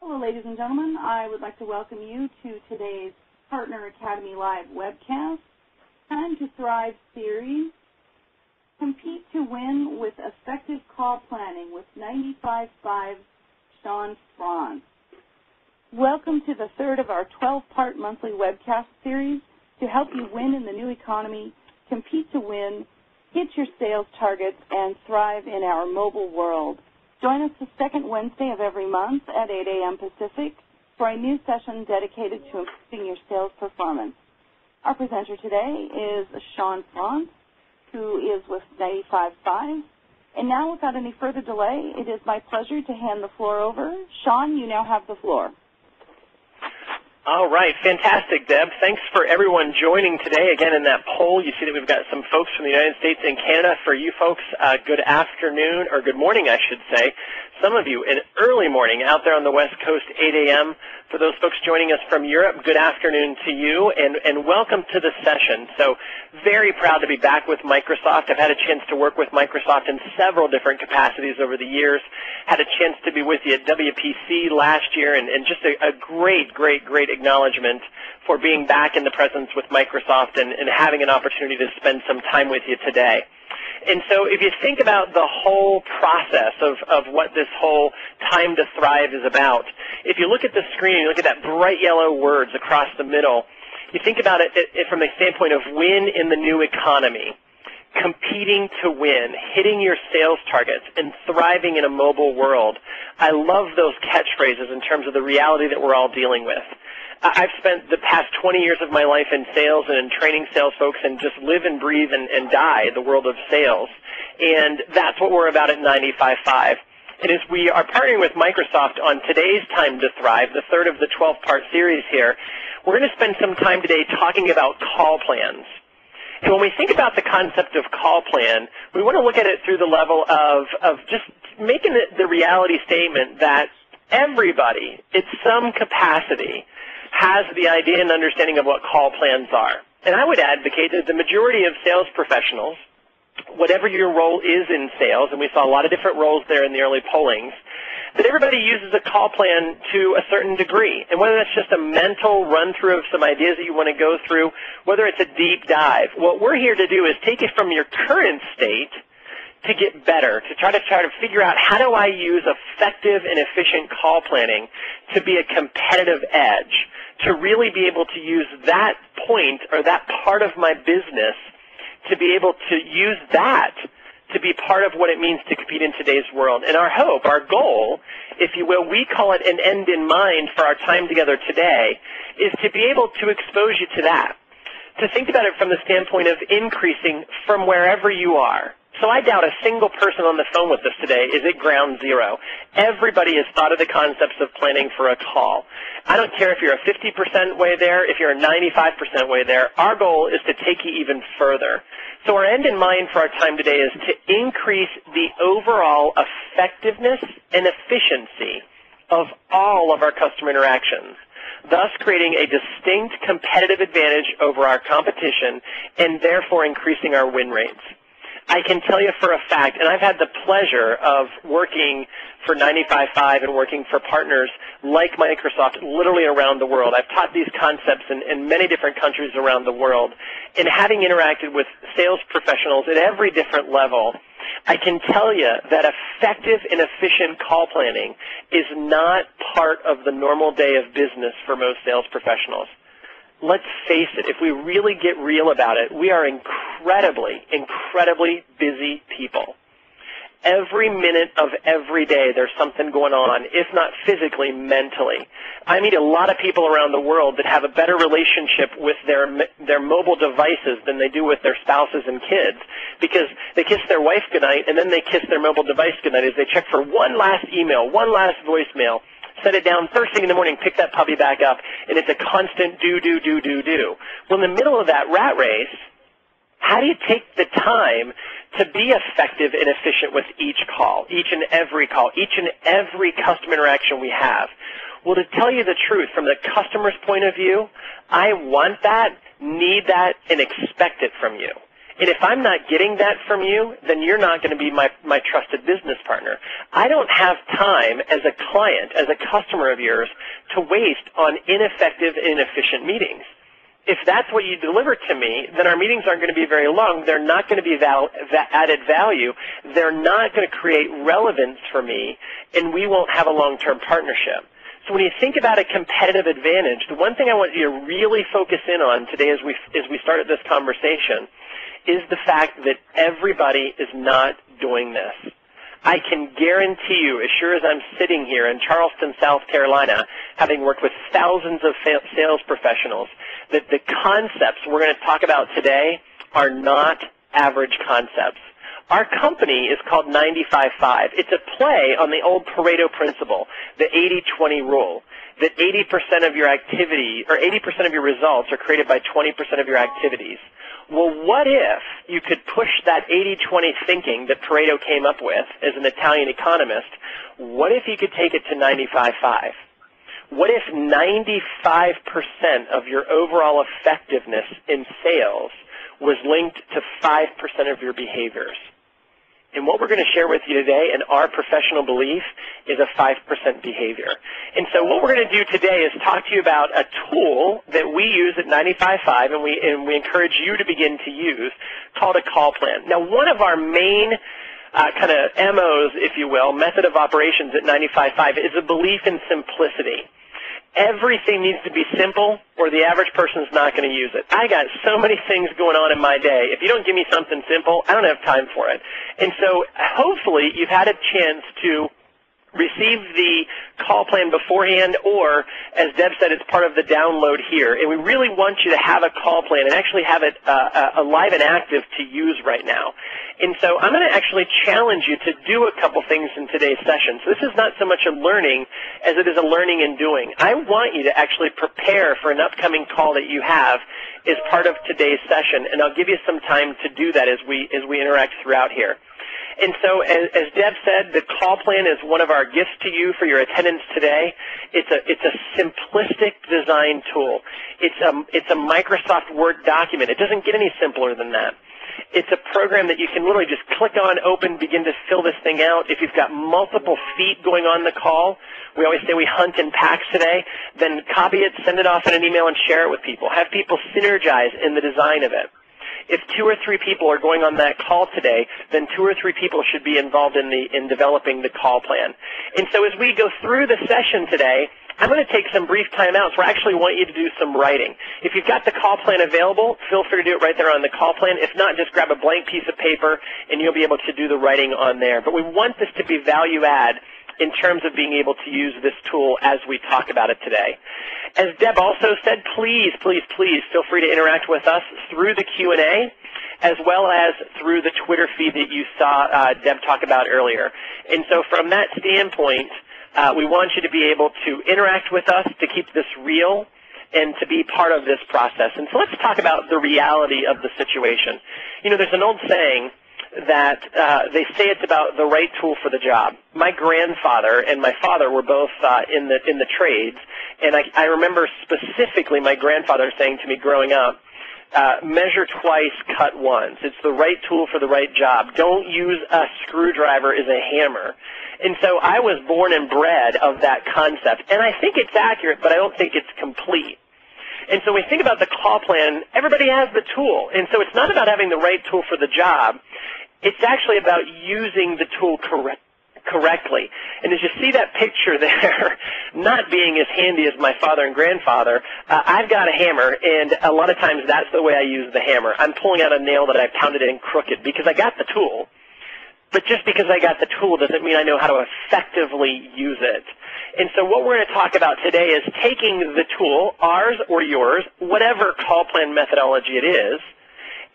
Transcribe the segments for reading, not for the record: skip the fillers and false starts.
Hello, ladies and gentlemen. I would like to welcome you to today's Partner Academy Live webcast, Time to Thrive series, Compete to Win with Effective Call Planning with 95.5 Sean Franz. Welcome to the third of our 12-part monthly webcast series to help you win in the new economy, compete to win, hit your sales targets, and thrive in our mobile world. Join us the second Wednesday of every month at 8 a.m. Pacific for a new session dedicated to improving your sales performance. Our presenter today is Sean Franz, who is with 95.5. And now, without any further delay, it is my pleasure to hand the floor over. Sean, you now have the floor. All right, fantastic, Deb. Thanks for everyone joining today. Again, in that poll, you see that we've got some folks from the United States and Canada. For you folks, good afternoon, or good morning, I should say. Some of you, an early morning out there on the West Coast, 8 a.m. For those folks joining us from Europe, good afternoon to you, and welcome to the session. So very proud to be back with Microsoft. I've had a chance to work with Microsoft in several different capacities over the years. Had a chance to be with you at WPC last year, and just a great acknowledgement for being back in the presence with Microsoft and having an opportunity to spend some time with you today. And so if you think about the whole process of what this whole Time to Thrive is about, if you look at the screen, you look at that bright yellow words across the middle, you think about it from the standpoint of win in the new economy, competing to win, hitting your sales targets, and thriving in a mobile world. I love those catchphrases in terms of the reality that we're all dealing with. I've spent the past 20 years of my life in sales and in training sales folks and just live and breathe and die the world of sales. And that's what we're about at 95.5. And as we are partnering with Microsoft on today's Time to Thrive, the third of the 12-part series here, we're going to spend some time today talking about call plans. And when we think about the concept of call plan, we want to look at it through the level of just making the reality statement that everybody, at some capacity, has the idea and understanding of what call plans are. And I would advocate that the majority of sales professionals, whatever your role is in sales, and we saw a lot of different roles there in the early pollings, that everybody uses a call plan to a certain degree. And whether that's just a mental run-through of some ideas that you want to go through, whether it's a deep dive, what we're here to do is take it from your current state to get better, to try to figure out how do I use effective and efficient call planning to be a competitive edge, to really be able to use that point or that part of my business to be able to use that to be part of what it means to compete in today's world. And our hope, our goal, if you will, we call it an end in mind for our time together today, is to be able to expose you to that, to think about it from the standpoint of increasing from wherever you are. So I doubt a single person on the phone with us today is at ground zero. Everybody has thought of the concepts of planning for a call. I don't care if you're a 50% way there, if you're a 95% way there. Our goal is to take you even further. So our end in mind for our time today is to increase the overall effectiveness and efficiency of all of our customer interactions, thus creating a distinct competitive advantage over our competition and therefore increasing our win rates. I can tell you for a fact, and I've had the pleasure of working for 95.5 and working for partners like Microsoft literally around the world. I've taught these concepts in many different countries around the world. And having interacted with sales professionals at every different level, I can tell you that effective and efficient call planning is not part of the normal day of business for most sales professionals. Let's face it, if we really get real about it, we are incredibly busy people. Every minute of every day there's something going on, if not physically, mentally. I meet a lot of people around the world that have a better relationship with their mobile devices than they do with their spouses and kids, because they kiss their wife goodnight and then they kiss their mobile device goodnight as they check for one last email, one last voicemail, set it down first thing in the morning, pick that puppy back up, and it's a constant do. Well, in the middle of that rat race, how do you take the time to be effective and efficient with each call, each and every customer interaction we have? Well, to tell you the truth, from the customer's point of view, I want that, need that, and expect it from you. And if I'm not getting that from you, then you're not going to be my trusted business partner. I don't have time as a client, as a customer of yours, to waste on ineffective, inefficient meetings. If that's what you deliver to me, then our meetings aren't going to be very long. They're not going to be added value. They're not going to create relevance for me, and we won't have a long-term partnership. So when you think about a competitive advantage, the one thing I want you to really focus in on today as we started this conversation is the fact that everybody is not doing this. I can guarantee you, as sure as I'm sitting here in Charleston, South Carolina, having worked with thousands of sales professionals, that the concepts we're going to talk about today are not average concepts. Our company is called 95-5. It's a play on the old Pareto principle, the 80-20 rule, that 80% of your activity, or 80% of your results are created by 20% of your activities. Well, what if you could push that 80-20 thinking that Pareto came up with as an Italian economist? What if you could take it to 95-5? What if 95% of your overall effectiveness in sales was linked to 5% of your behaviors? And what we're going to share with you today, and our professional belief, is a 5% behavior. And so what we're going to do today is talk to you about a tool that we use at 95.5, and we encourage you to begin to use, called a call plan. Now, one of our main kind of MOs, if you will, method of operations at 95.5 is a belief in simplicity. Everything needs to be simple, or the average person's not going to use it. I got so many things going on in my day. If you don't give me something simple, I don't have time for it. And so hopefully you've had a chance to receive the call plan beforehand, or, as Deb said, it's part of the download here. And we really want you to have a call plan and actually have it alive and active to use right now. And so I'm going to actually challenge you to do a couple things in today's session. So this is not so much a learning as it is a learning and doing. I want you to actually prepare for an upcoming call that you have as part of today's session, and I'll give you some time to do that as we interact throughout here. And so, as Deb said, the call plan is one of our gifts to you for your attendance today. It's a simplistic design tool. It's a Microsoft Word document. It doesn't get any simpler than that. It's a program that you can literally just click on, open, begin to fill this thing out. If you've got multiple feet going on the call, we always say we hunt in packs today, then copy it, send it off in an email, and share it with people. Have people synergize in the design of it. If 2 or 3 people are going on that call today, then 2 or 3 people should be involved in developing the call plan. And so as we go through the session today, I'm going to take some brief timeouts where I actually want you to do some writing. If you've got the call plan available, feel free to do it right there on the call plan. If not, just grab a blank piece of paper and you'll be able to do the writing on there. But we want this to be value add in terms of being able to use this tool as we talk about it today. As Deb also said, please, please, please feel free to interact with us through the Q&A as well as through the Twitter feed that you saw Deb talk about earlier. And so from that standpoint, we want you to be able to interact with us, to keep this real, and to be part of this process. And so let's talk about the reality of the situation. You know, there's an old saying that they say it's about the right tool for the job. My grandfather and my father were both in the trades, and I remember specifically my grandfather saying to me growing up, measure twice, cut once. It's the right tool for the right job. Don't use a screwdriver as a hammer. And so I was born and bred of that concept, and I think it's accurate, but I don't think it's complete. And so when we think about the call plan, everybody has the tool. And so it's not about having the right tool for the job. It's actually about using the tool correctly. And as you see that picture there, not being as handy as my father and grandfather, I've got a hammer, and a lot of times that's the way I use the hammer. I'm pulling out a nail that I've pounded in crooked because I got the tool. But just because I got the tool doesn't mean I know how to effectively use it. And so what we're going to talk about today is taking the tool, ours or yours, whatever call plan methodology it is,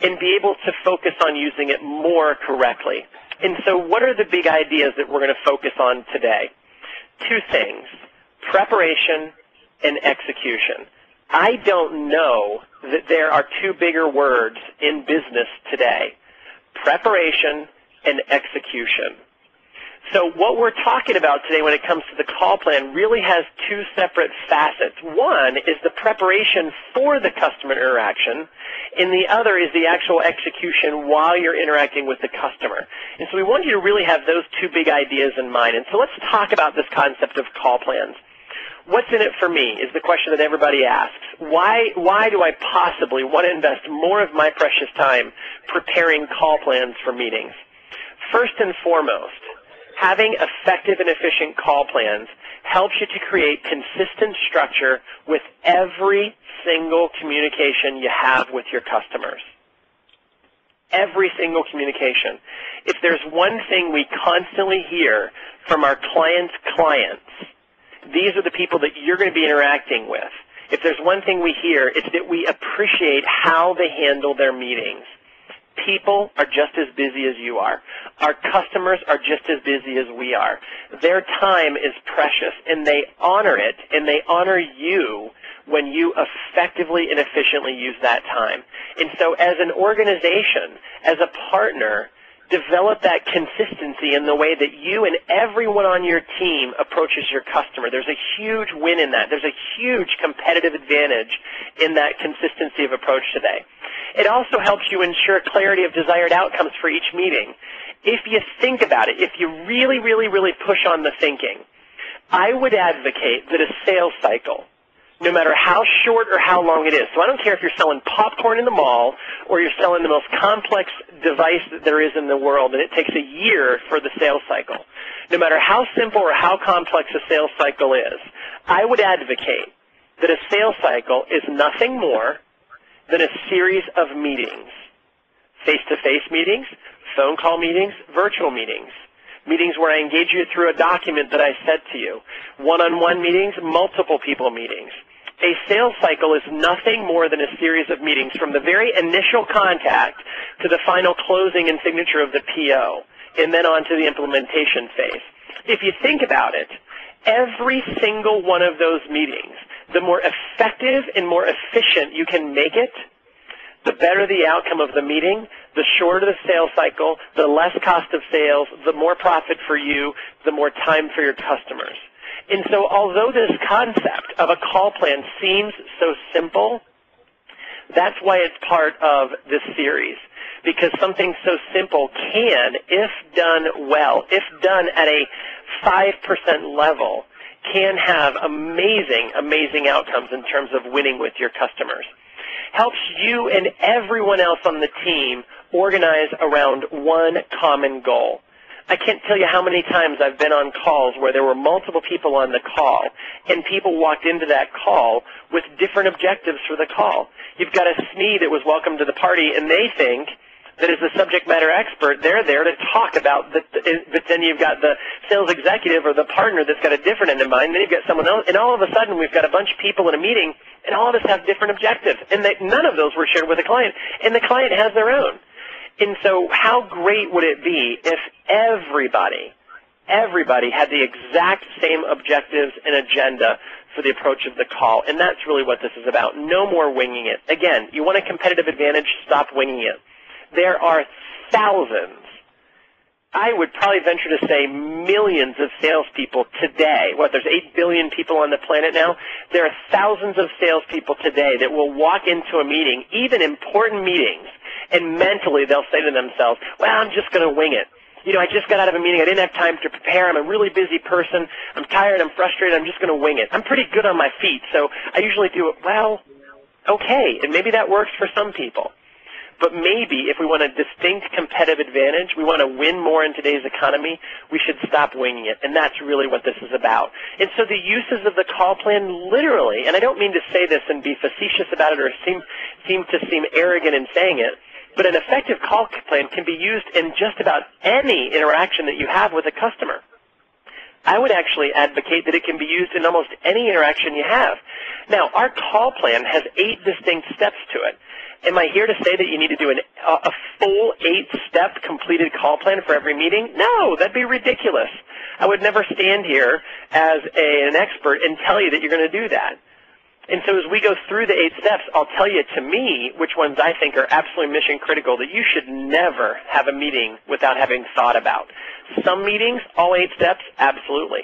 and be able to focus on using it more correctly. And so what are the big ideas that we're going to focus on today? 2 things, preparation and execution. I don't know that there are 2 bigger words in business today, preparation and execution. So what we're talking about today when it comes to the call plan really has two separate facets. One is the preparation for the customer interaction, and the other is the actual execution while you're interacting with the customer. And so we want you to really have those two big ideas in mind. And so let's talk about this concept of call plans. What's in it for me is the question that everybody asks. Why do I possibly want to invest more of my precious time preparing call plans for meetings? First and foremost, having effective and efficient call plans helps you to create consistent structure with every single communication you have with your customers. Every single communication. If there's one thing we constantly hear from our clients' clients, these are the people that you're going to be interacting with. If there's one thing we hear, it's that we appreciate how they handle their meetings. People are just as busy as you are. Our customers are just as busy as we are. Their time is precious, and they honor it, and they honor you when you effectively and efficiently use that time. And so as an organization, as a partner, develop that consistency in the way that you and everyone on your team approaches your customer. There's a huge win in that. There's a huge competitive advantage in that consistency of approach today. It also helps you ensure clarity of desired outcomes for each meeting. If you think about it, if you really, really, really push on the thinking, I would advocate that a sales cycle, no matter how short or how long it is. So I don't care if you're selling popcorn in the mall or you're selling the most complex device that there is in the world, and it takes a year for the sales cycle. No matter how simple or how complex a sales cycle is, I would advocate that a sales cycle is nothing more than a series of meetings. Face-to-face meetings, phone call meetings, virtual meetings. Meetings where I engage you through a document that I said to you. One-on-one meetings, multiple people meetings. A sales cycle is nothing more than a series of meetings from the very initial contact to the final closing and signature of the PO, and then on to the implementation phase. If you think about it, every single one of those meetings, the more effective and more efficient you can make it, the better the outcome of the meeting, the shorter the sales cycle, the less cost of sales, the more profit for you, the more time for your customers. And so although this concept of a call plan seems so simple, that's why it's part of this series. Because something so simple can, if done well, if done at a 5% level, can have amazing, amazing outcomes in terms of winning with your customers. Helps you and everyone else on the team organize around one common goal. I can't tell you how many times I've been on calls where there were multiple people on the call, and people walked into that call with different objectives for the call. You've got a SME that was welcome to the party, and they think that as a subject matter expert, they're there to talk about, but then you've got the sales executive or the partner that's got a different end in mind, then you've got someone else, and all of a sudden we've got a bunch of people in a meeting, and all of us have different objectives, and none of those were shared with the client, and the client has their own. And so how great would it be if everybody had the exact same objectives and agenda for the approach of the call? And that's really what this is about. No more winging it. Again, you want a competitive advantage, stop winging it. There are thousands, I would probably venture to say millions of salespeople today. There's 8 billion people on the planet now. There are thousands of salespeople today that will walk into a meeting, even important meetings, and mentally they'll say to themselves, well, I'm just going to wing it. You know, I just got out of a meeting. I didn't have time to prepare. I'm a really busy person. I'm tired. I'm frustrated. I'm just going to wing it. I'm pretty good on my feet, so I usually do it. Well, okay, and maybe that works for some people. But maybe if we want a distinct competitive advantage, we want to win more in today's economy, we should stop winging it. And that's really what this is about. And so the uses of the call plan literally, and I don't mean to say this and be facetious about it or seem arrogant in saying it, but an effective call plan can be used in just about any interaction that you have with a customer. I would actually advocate that it can be used in almost any interaction you have. Now, our call plan has 8 distinct steps to it. Am I here to say that you need to do a full 8-step completed call plan for every meeting? No, that'd be ridiculous. I would never stand here as an expert and tell you that you're going to do that. And so as we go through the 8 steps, I'll tell you, to me, which ones I think are absolutely mission critical that you should never have a meeting without having thought about. Some meetings, all 8 steps, absolutely.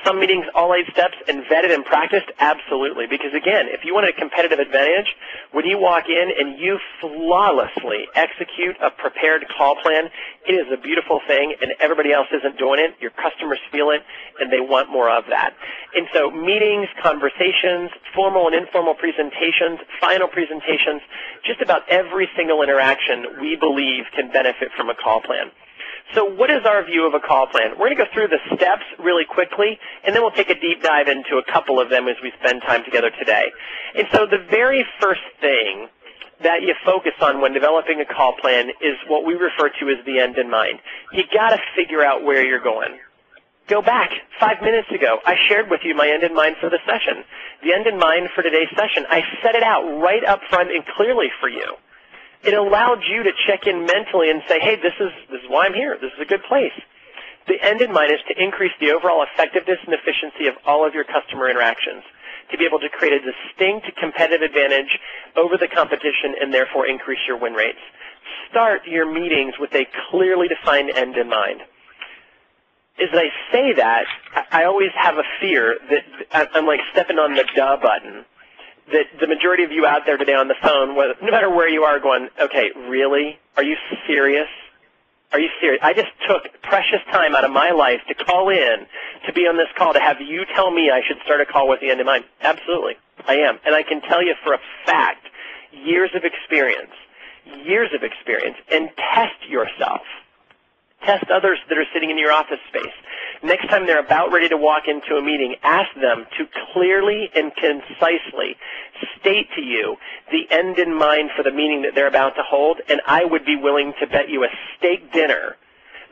Some meetings, all 8 steps, and vetted and practiced, absolutely. Because again, if you want a competitive advantage, when you walk in and you flawlessly execute a prepared call plan, it is a beautiful thing, and everybody else isn't doing it. Your customers feel it, and they want more of that. And so meetings, conversations, formal and informal presentations, final presentations, just about every single interaction we believe can benefit from a call plan. So what is our view of a call plan? We're going to go through the steps really quickly, and then we'll take a deep dive into a couple of them as we spend time together today. And so the very first thing that you focus on when developing a call plan is what we refer to as the end in mind. You got to figure out where you're going. Go back 5 minutes ago. I shared with you my end in mind for the session. The end in mind for today's session, I set it out right up front and clearly for you. It allowed you to check in mentally and say, hey, this is why I'm here. This is a good place. The end in mind is to increase the overall effectiveness and efficiency of all of your customer interactions, to be able to create a distinct competitive advantage over the competition and therefore increase your win rates. Start your meetings with a clearly defined end in mind. As I say that, I always have a fear that I'm like stepping on the duh button, that the majority of you out there today on the phone, no matter where you are, going, okay, really? Are you serious? Are you serious? I just took precious time out of my life to call in, to be on this call, to have you tell me I should start a call with the end in mind. Absolutely, I am. And I can tell you for a fact, years of experience, and test yourself. Test others that are sitting in your office space. Next time they're about ready to walk into a meeting, ask them to clearly and concisely state to you the end in mind for the meeting that they're about to hold, and I would be willing to bet you a steak dinner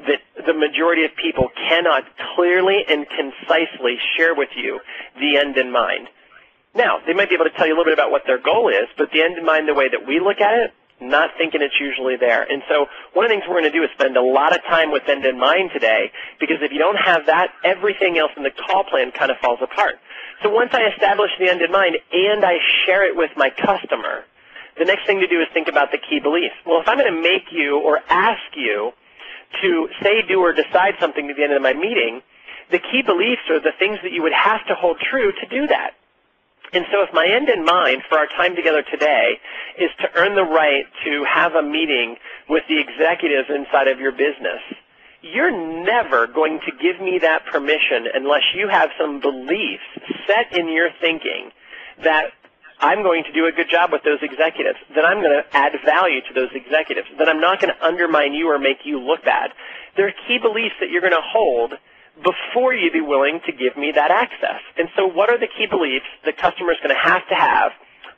that the majority of people cannot clearly and concisely share with you the end in mind. Now, they might be able to tell you a little bit about what their goal is, but the end in mind, the way that we look at it, not thinking it's usually there. And so one of the things we're going to do is spend a lot of time with end in mind today, because if you don't have that, everything else in the call plan kind of falls apart. So once I establish the end in mind and I share it with my customer, the next thing to do is think about the key beliefs. Well, if I'm going to make you or ask you to say, do, or decide something at the end of my meeting, the key beliefs are the things that you would have to hold true to do that. And so if my end in mind for our time together today is to earn the right to have a meeting with the executives inside of your business, you're never going to give me that permission unless you have some beliefs set in your thinking that I'm going to do a good job with those executives, that I'm going to add value to those executives, that I'm not going to undermine you or make you look bad. There are key beliefs that you're going to hold before you'd be willing to give me that access. And so what are the key beliefs the customer is going to have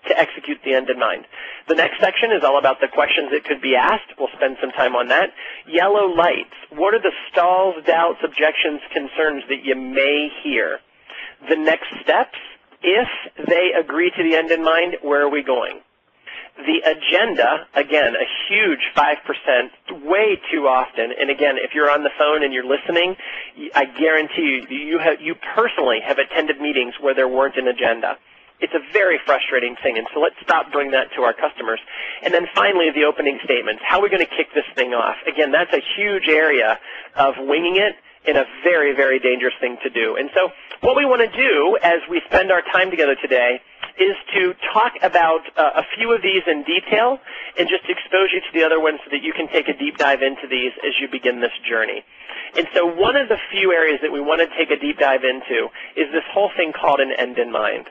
to execute the end in mind? The next section is all about the questions that could be asked. We'll spend some time on that. Yellow lights. What are the stalls, doubts, objections, concerns that you may hear? The next steps, if they agree to the end in mind, where are we going? The agenda, again, a huge 5%, way too often. And again, if you're on the phone and you're listening, I guarantee you personally have attended meetings where there weren't an agenda. It's a very frustrating thing, and so let's stop doing that to our customers. And then finally, the opening statements. How are we going to kick this thing off? Again, that's a huge area of winging it and a very, very dangerous thing to do. And so what we want to do as we spend our time together today is to talk about a few of these in detail and just expose you to the other ones so that you can take a deep dive into these as you begin this journey. And so one of the few areas that we want to take a deep dive into is this whole thing called an end in mind.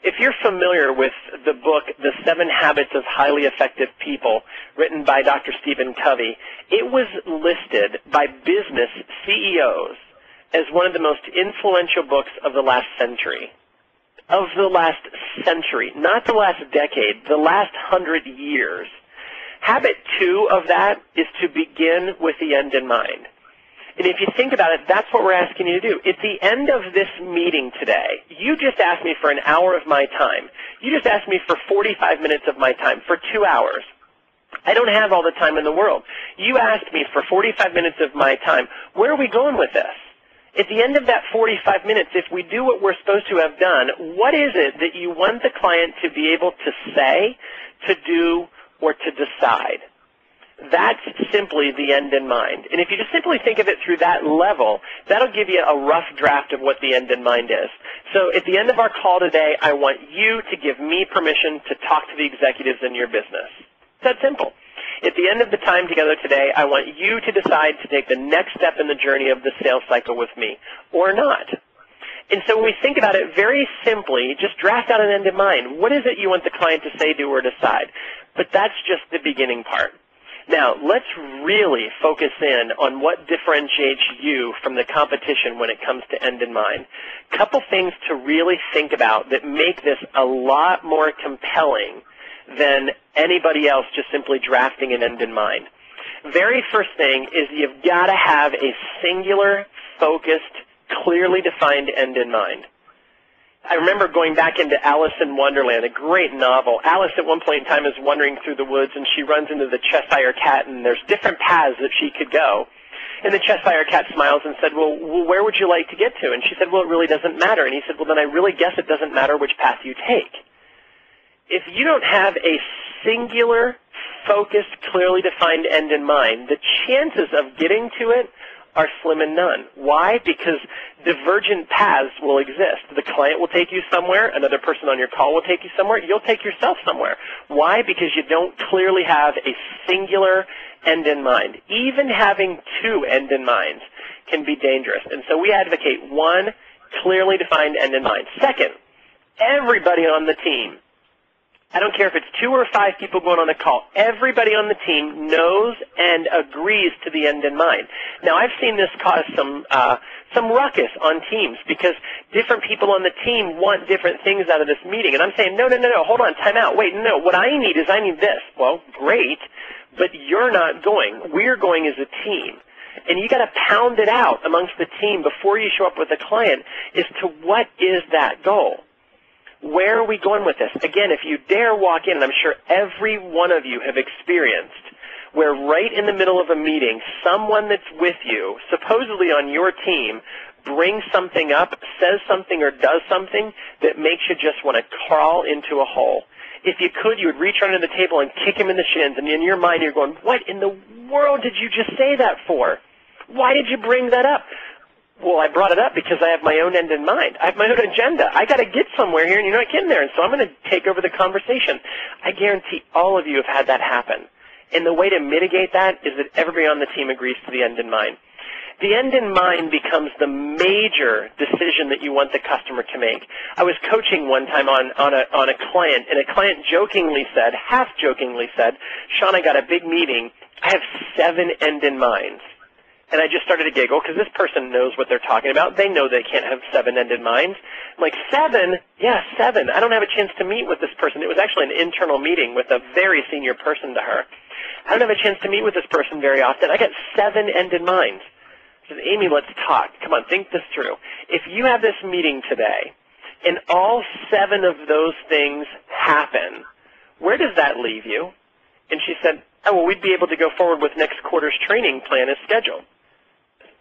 If you're familiar with the book, The 7 Habits of Highly Effective People, written by Dr. Stephen Covey, it was listed by business CEOs as one of the most influential books of the last century. Of the last century, not the last decade, the last 100 years. Habit 2 of that is to begin with the end in mind. And if you think about it, that's what we're asking you to do. At the end of this meeting today, you just asked me for an hour of my time. You just asked me for 45 minutes of my time, for 2 hours. I don't have all the time in the world. You asked me for 45 minutes of my time. Where are we going with this? At the end of that 45 minutes, if we do what we're supposed to have done, what is it that you want the client to be able to say, to do, or to decide? That's simply the end in mind. And if you just simply think of it through that level, that'll give you a rough draft of what the end in mind is. So at the end of our call today, I want you to give me permission to talk to the executives in your business. It's that simple. At the end of the time together today, I want you to decide to take the next step in the journey of the sales cycle with me, or not. And so when we think about it very simply, just draft out an end in mind. What is it you want the client to say, do, or decide? But that's just the beginning part. Now, let's really focus in on what differentiates you from the competition when it comes to end in mind. A couple things to really think about that make this a lot more compelling than anybody else just simply drafting an end in mind. Very first thing is you've got to have a singular, focused, clearly defined end in mind. I remember going back into Alice in Wonderland, a great novel. Alice at one point in time is wandering through the woods, and she runs into the Cheshire Cat, and there's different paths that she could go. And the Cheshire Cat smiles and said, well, where would you like to get to? And she said, well, it really doesn't matter. And he said, well, then I really guess it doesn't matter which path you take. If you don't have a singular, focused, clearly defined end in mind, the chances of getting to it are slim and none. Why? Because divergent paths will exist. The client will take you somewhere, another person on your call will take you somewhere, you'll take yourself somewhere. Why? Because you don't clearly have a singular end in mind. Even having two end in minds can be dangerous. And so we advocate one clearly defined end in mind. Second, everybody on the team, I don't care if it's 2 or 5 people going on the call, everybody on the team knows and agrees to the end in mind. Now, I've seen this cause some ruckus on teams because different people on the team want different things out of this meeting. And I'm saying, no, hold on, time out. Wait, no, what I need is I need this. Well, great, but you're not going. We're going as a team. And you got to pound it out amongst the team before you show up with the client as to what is that goal. Where are we going with this? Again, if you dare walk in, and I'm sure every one of you have experienced, where right in the middle of a meeting, someone that's with you, supposedly on your team, brings something up, says something or does something that makes you just want to crawl into a hole. If you could, you would reach under the table and kick him in the shins, and in your mind you're going, what in the world did you just say that for? Why did you bring that up? Well, I brought it up because I have my own end in mind. I have my own agenda. I got to get somewhere here, and you're not getting there, and so I'm going to take over the conversation. I guarantee all of you have had that happen. And the way to mitigate that is that everybody on the team agrees to the end in mind. The end in mind becomes the major decision that you want the customer to make. I was coaching one time on a client, and a client jokingly said, half-jokingly said, Sean, I got a big meeting. I have 7 end in minds. And I just started to giggle because this person knows what they're talking about. They know they can't have 7 end in minds. I'm like, 7? Yeah, 7. I don't have a chance to meet with this person. It was actually an internal meeting with a very senior person to her. I don't have a chance to meet with this person very often. I got 7 end in minds. I said, Amy, let's talk. Come on, think this through. If you have this meeting today and all 7 of those things happen, where does that leave you? And she said, oh, well, we'd be able to go forward with next quarter's training plan as scheduled.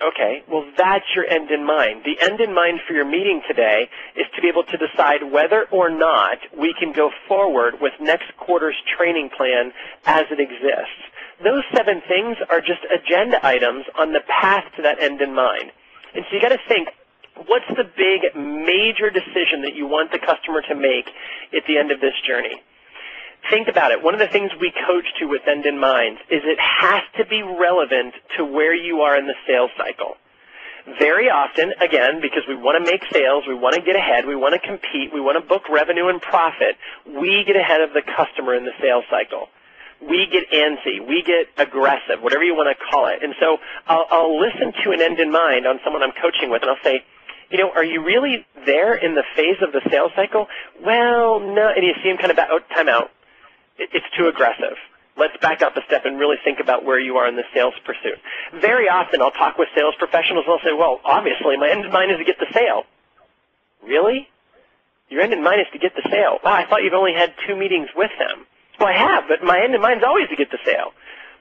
Okay, well, that's your end in mind. The end in mind for your meeting today is to be able to decide whether or not we can go forward with next quarter's training plan as it exists. Those 7 things are just agenda items on the path to that end in mind. And so you got to think, what's the big major decision that you want the customer to make at the end of this journey? Think about it. One of the things we coach to with end in mind is it has to be relevant to where you are in the sales cycle. Very often, again, because we want to make sales, we want to get ahead, we want to compete, we want to book revenue and profit, we get ahead of the customer in the sales cycle. We get antsy, we get aggressive, whatever you want to call it. And so I'll listen to an end in mind on someone I'm coaching with, and I'll say, you know, are you really there in the phase of the sales cycle? Well, no. And you see him kind of, time out. It's too aggressive. Let's back up a step and really think about where you are in the sales pursuit. Very often I'll talk with sales professionals and I'll say, well, obviously my end in mind is to get the sale. Really? Your end in mind is to get the sale. Wow, I thought you've only had 2 meetings with them. Well, I have, but my end in mind is always to get the sale.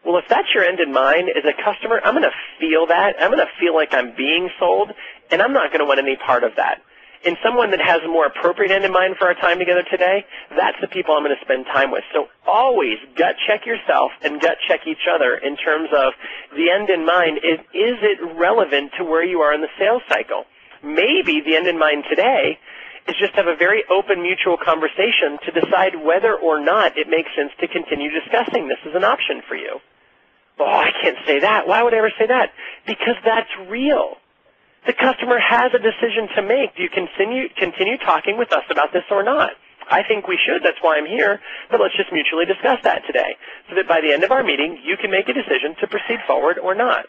Well, if that's your end in mind as a customer, I'm going to feel that. I'm going to feel like I'm being sold, and I'm not going to want any part of that. and someone that has a more appropriate end in mind for our time together today, that's the people I'm going to spend time with. So always gut check yourself and gut check each other in terms of the end in mind. Is it relevant to where you are in the sales cycle? Maybe the end in mind today is just have a very open mutual conversation to decide whether or not it makes sense to continue discussing this as an option for you. Oh, I can't say that. Why would I ever say that? Because that's real. The customer has a decision to make. Do you continue talking with us about this or not? I think we should. That's why I'm here. But let's just mutually discuss that today so that by the end of our meeting, you can make a decision to proceed forward or not.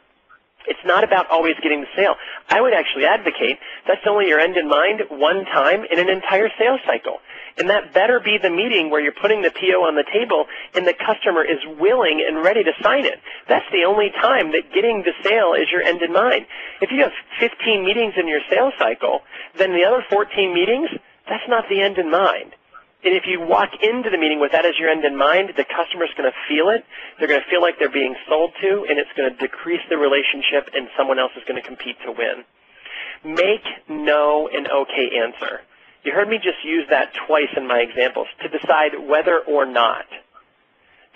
It's not about always getting the sale. I would actually advocate that's only your end in mind one time in an entire sales cycle. And that better be the meeting where you're putting the PO on the table and the customer is willing and ready to sign it. That's the only time that getting the sale is your end in mind. If you have 15 meetings in your sales cycle, then the other 14 meetings, that's not the end in mind. And if you walk into the meeting with that as your end in mind, the customer's going to feel it. They're going to feel like they're being sold to, and it's going to decrease the relationship, and someone else is going to compete to win. Make no an okay answer. You heard me just use that twice in my examples, to decide whether or not,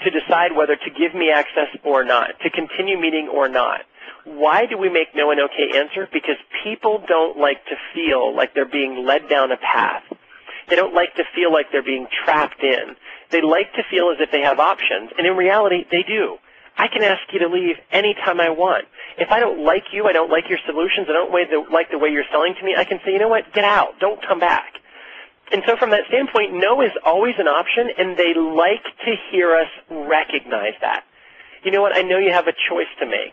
to decide whether to give me access or not, to continue meeting or not. Why do we make no an okay answer? Because people don't like to feel like they're being led down a path. They don't like to feel like they're being trapped in. They like to feel as if they have options, and in reality, they do. I can ask you to leave anytime I want. If I don't like you, I don't like your solutions, I don't like the way you're selling to me, I can say, you know what, get out, don't come back. And so from that standpoint, no is always an option, and they like to hear us recognize that. You know what, I know you have a choice to make.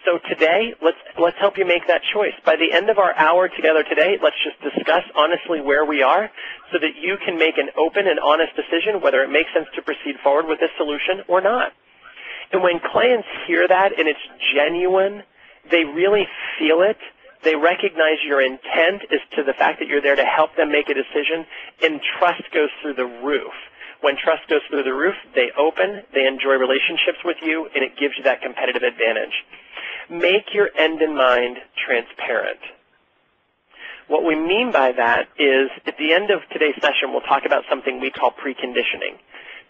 So today, let's help you make that choice. By the end of our hour together today, let's just discuss honestly where we are so that you can make an open and honest decision whether it makes sense to proceed forward with this solution or not. And when clients hear that and it's genuine, they really feel it. They recognize your intent as to the fact that you're there to help them make a decision, and trust goes through the roof. When trust goes through the roof, they open, they enjoy relationships with you, and it gives you that competitive advantage. Make your end in mind transparent. What we mean by that is at the end of today's session, we'll talk about something we call preconditioning.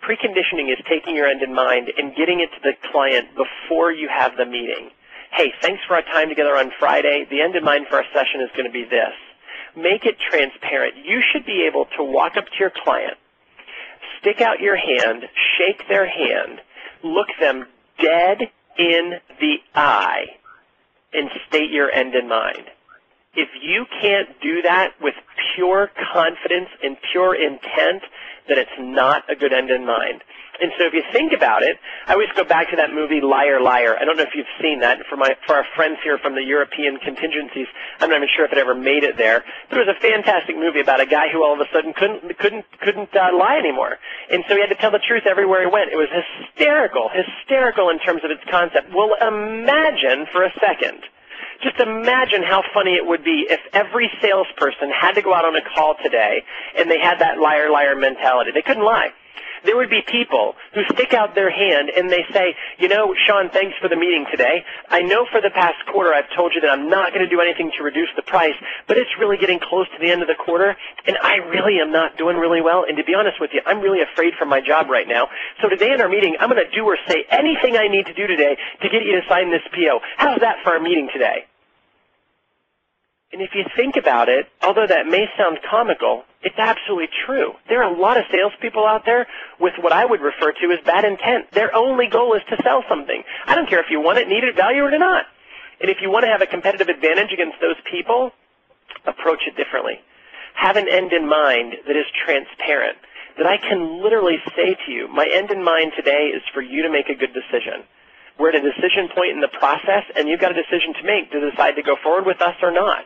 Preconditioning is taking your end in mind and getting it to the client before you have the meeting. Hey, thanks for our time together on Friday. The end in mind for our session is going to be this. Make it transparent. You should be able to walk up to your client, stick out your hand, shake their hand, look them dead in the eye, and state your end in mind. If you can't do that with pure confidence and pure intent, then it's not a good end in mind. And so if you think about it, I always go back to that movie Liar, Liar. I don't know if you've seen that. For our friends here from the European contingencies, I'm not even sure if it ever made it there. But it was a fantastic movie about a guy who all of a sudden couldn't lie anymore. And so he had to tell the truth everywhere he went. It was hysterical in terms of its concept. Well, imagine for a second. Just imagine how funny it would be if every salesperson had to go out on a call today and they had that liar, liar mentality. They couldn't lie. There would be people who stick out their hand and they say, you know, Sean, thanks for the meeting today. I know for the past quarter I've told you that I'm not going to do anything to reduce the price, but it's really getting close to the end of the quarter, and I really am not doing really well. And to be honest with you, I'm really afraid for my job right now. So today in our meeting, I'm going to do or say anything I need to do today to get you to sign this PO. How's that for our meeting today? And if you think about it, although that may sound comical, it's absolutely true. There are a lot of salespeople out there with what I would refer to as bad intent. Their only goal is to sell something. I don't care if you want it, need it, value it or not. And if you want to have a competitive advantage against those people, approach it differently. Have an end in mind that is transparent, that I can literally say to you, my end in mind today is for you to make a good decision. We're at a decision point in the process, and you've got a decision to make to decide to go forward with us or not.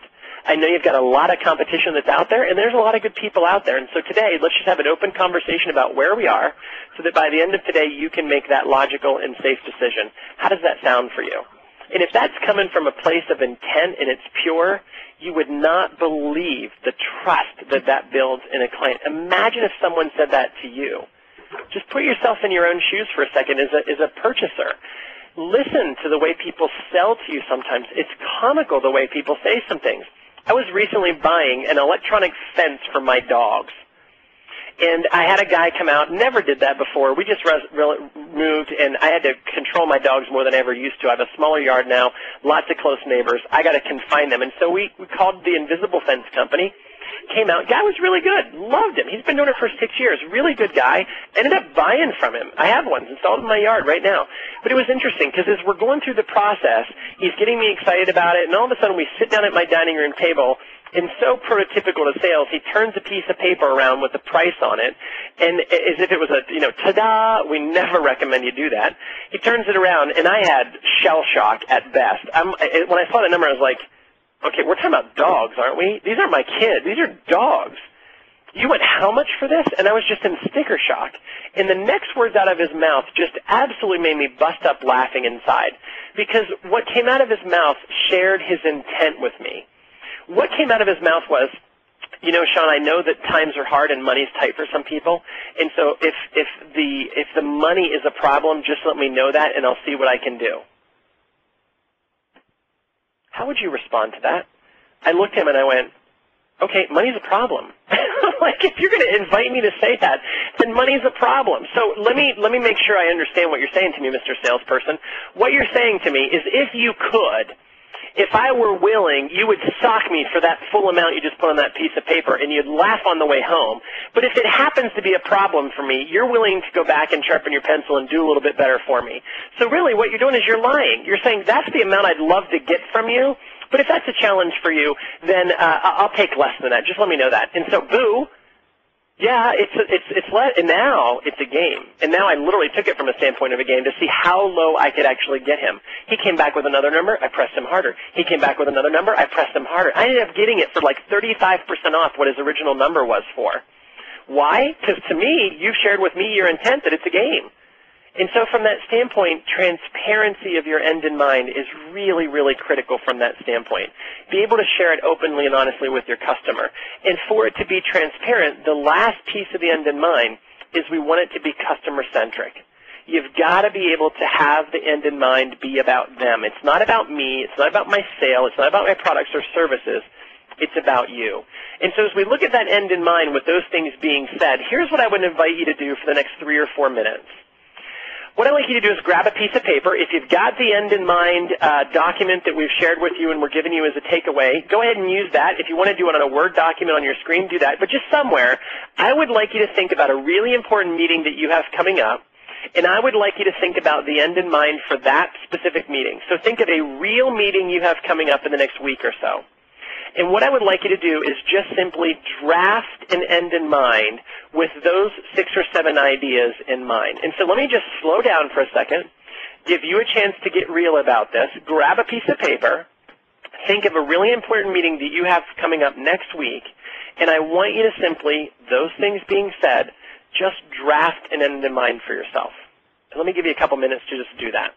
I know you've got a lot of competition that's out there, and there's a lot of good people out there. And so today, let's just have an open conversation about where we are so that by the end of today, you can make that logical and safe decision. How does that sound for you? And if that's coming from a place of intent and it's pure, you would not believe the trust that that builds in a client. Imagine if someone said that to you. Just put yourself in your own shoes for a second as a purchaser. Listen to the way people sell to you sometimes. It's comical the way people say some things. I was recently buying an electronic fence for my dogs. And I had a guy come out, never did that before. We just moved, and I had to control my dogs more than I ever used to. I have a smaller yard now, lots of close neighbors. I got to confine them. And so we called the Invisible Fence Company, came out. Guy was really good, loved him. He's been doing it for 6 years, really good guy. Ended up buying from him. I have one installed in my yard right now. But it was interesting because as we're going through the process, he's getting me excited about it, and all of a sudden we sit down at my dining room table, and so prototypical to sales, he turns a piece of paper around with the price on it, and as if it was a, ta-da, we never recommend you do that. He turns it around, and I had shell shock at best. When I saw the number, I was like, okay, we're talking about dogs, aren't we? These aren't my kids. These are dogs. You went how much for this? And I was just in sticker shock. And the next words out of his mouth just absolutely made me bust up laughing inside, because what came out of his mouth shared his intent with me. What came out of his mouth was, Sean, I know that times are hard and money's tight for some people, and so if the money is a problem, just let me know that, and I'll see what I can do. How would you respond to that? I looked at him and I went, okay, money's a problem. Like, if you're going to invite me to say that, then money's a problem. So let me make sure I understand what you're saying to me, Mr. Salesperson. What you're saying to me is, if you could, if I were willing, you would sock me for that full amount you just put on that piece of paper, and you'd laugh on the way home. But if it happens to be a problem for me, you're willing to go back and sharpen your pencil and do a little bit better for me. So really what you're doing is you're lying. You're saying, that's the amount I'd love to get from you, but if that's a challenge for you, then I'll take less than that. Just let me know that. And so, boo. Yeah, and now it's a game. And now I literally took it from a standpoint of a game to see how low I could actually get him. He came back with another number, I pressed him harder. He came back with another number, I pressed him harder. I ended up getting it for like 35% off what his original number was for. Why? Because to me, you've shared with me your intent that it's a game. And so from that standpoint, transparency of your end in mind is really, really critical from that standpoint. Be able to share it openly and honestly with your customer. And for it to be transparent, the last piece of the end in mind is we want it to be customer-centric. You've got to be able to have the end in mind be about them. It's not about me. It's not about my sale. It's not about my products or services. It's about you. And so as we look at that end in mind with those things being said, here's what I would invite you to do for the next 3 or 4 minutes. What I'd like you to do is grab a piece of paper. If you've got the end in mind document that we've shared with you and we're giving you as a takeaway, go ahead and use that. If you want to do it on a Word document on your screen, do that. But just somewhere, I would like you to think about a really important meeting that you have coming up, and I would like you to think about the end in mind for that specific meeting. So think of a real meeting you have coming up in the next week or so. And what I would like you to do is just simply draft an end in mind with those 6 or 7 ideas in mind. And so let me just slow down for a second, give you a chance to get real about this, grab a piece of paper, think of a really important meeting that you have coming up next week, and I want you to simply, those things being said, just draft an end in mind for yourself. And let me give you a couple minutes to just do that.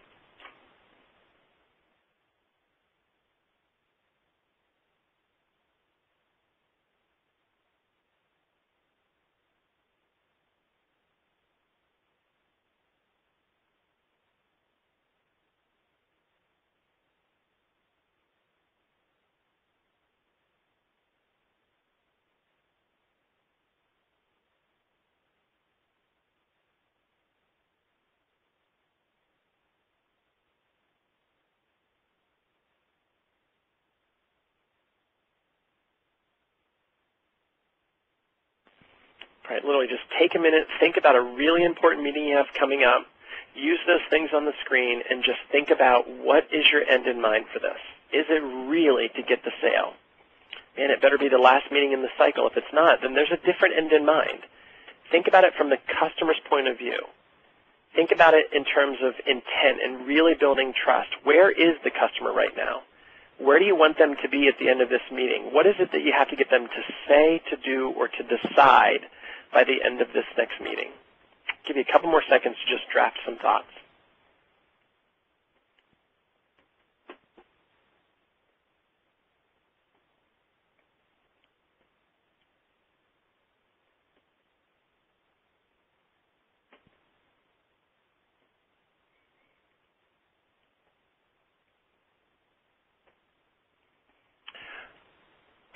All right, literally just take a minute, think about a really important meeting you have coming up, use those things on the screen, and just think about what is your end in mind for this. Is it really to get the sale? Man, it better be the last meeting in the cycle. If it's not, then there's a different end in mind. Think about it from the customer's point of view. Think about it in terms of intent and really building trust. Where is the customer right now? Where do you want them to be at the end of this meeting? What is it that you have to get them to say, to do, or to decide by the end of this next meeting? Give you a couple more seconds to just draft some thoughts.